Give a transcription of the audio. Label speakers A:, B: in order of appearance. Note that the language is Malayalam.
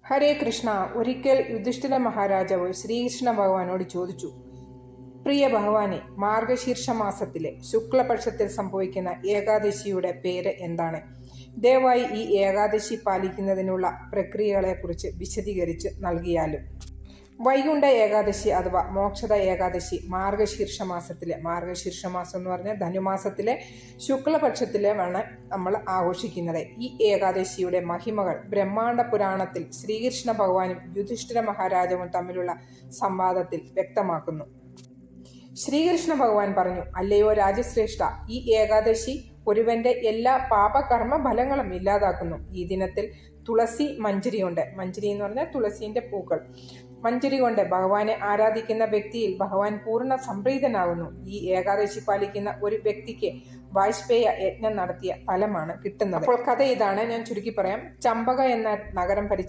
A: ഹരേ കൃഷ്ണ. ഒരിക്കൽ യുധിഷ്ഠിര മഹാരാജാവ് ശ്രീകൃഷ്ണ ഭഗവാനോട് ചോദിച്ചു, പ്രിയ ഭഗവാനെ, മാർഗശീർഷ മാസത്തിലെ ശുക്ലപക്ഷത്തിൽ സംഭവിക്കുന്ന ഏകാദശിയുടെ പേര് എന്താണ്? ദയവായി ഈ ഏകാദശി പാലിക്കുന്നതിനുള്ള പ്രക്രിയകളെക്കുറിച്ച് വിശദീകരിച്ച് നൽകിയാലും. വൈകുണ്ഠ ഏകാദശി അഥവാ മോക്ഷദ ഏകാദശി മാർഗശീർഷ മാസം എന്ന് പറഞ്ഞാൽ ധനുമാസത്തിലെ ശുക്ലപക്ഷത്തിലാണ് നമ്മൾ ആഘോഷിക്കുന്നത്. ഈ ഏകാദശിയുടെ മഹിമകൾ ബ്രഹ്മാണ്ഡ പുരാണത്തിൽ ശ്രീകൃഷ്ണ ഭഗവാനും യുധിഷ്ഠിര മഹാരാജാവും തമ്മിലുള്ള സംവാദത്തിൽ വ്യക്തമാക്കുന്നു. ശ്രീകൃഷ്ണ ഭഗവാൻ പറഞ്ഞു, അല്ലയോ രാജശ്രേഷ്ഠ, ഈ ഏകാദശി ഒരുവന്റെ എല്ലാ പാപകർമ്മ ഫലങ്ങളും ഇല്ലാതാക്കുന്നു. ഈ ദിനത്തിൽ തുളസി മഞ്ജരിയുണ്ട്. മഞ്ജരി എന്ന് പറഞ്ഞാൽ തുളസിന്റെ പൂക്കൾ. മഞ്ജരി കൊണ്ട് ഭഗവാനെ ആരാധിക്കുന്ന വ്യക്തിയിൽ ഭഗവാൻ പൂർണ്ണ സംപ്രീതനാകുന്നു. ഈ ഏകാദശി പാലിക്കുന്ന ഒരു വ്യക്തിക്ക് വാജ്പേയ യജ്ഞം നടത്തിയ ഫലമാണ് കിട്ടുന്നത്. അപ്പോൾ കഥ ഇതാണ്, ഞാൻ ചുരുക്കി പറയാം. ചമ്പക എന്ന നഗരം ഭരിച്ച